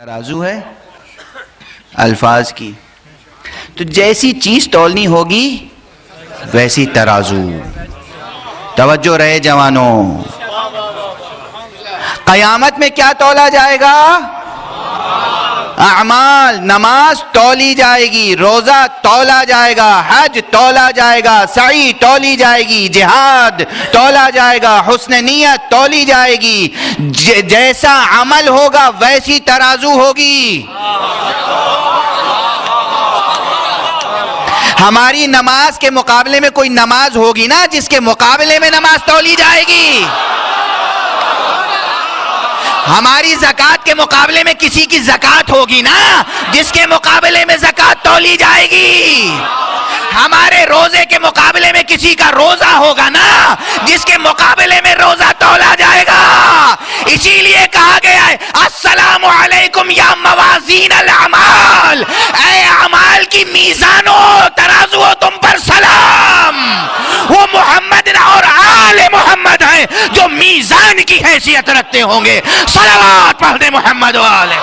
ترازو ہے الفاظ کی، تو جیسی چیز تولنی ہوگی ویسی ترازو. توجہ رہے جوانوں، قیامت میں کیا تولا جائے گا؟ اعمال. نماز تولی جائے گی، روزہ تولا جائے گا، حج تولا جائے گا، سعی تولی جائے گی، جہاد تولا جائے گا، حسن نیت تولی جائے گی. جیسا عمل ہوگا ویسی ترازو ہوگی. ہماری نماز کے مقابلے میں کوئی نماز ہوگی نا جس کے مقابلے میں نماز تولی جائے گی. ہماری زکوٰۃ کے مقابلے میں کسی کی زکوٰۃ ہوگی نا جس کے مقابلے میں زکوٰۃ تولی جائے گی. ہمارے روزے کے مقابلے میں کسی کا روزہ ہوگا نا جس کے مقابلے میں روزہ تولا جائے گا. اسی لیے کہا گیا ہے السلام علیکم یا موازین الاعمال، اے اعمال کی میزانوں ترازو تم پر سلام. وہ محمد اور آل محمد ہیں جو میزان کی حیثیت رکھتے ہوں گے. صلوات پڑھ دے محمد والے.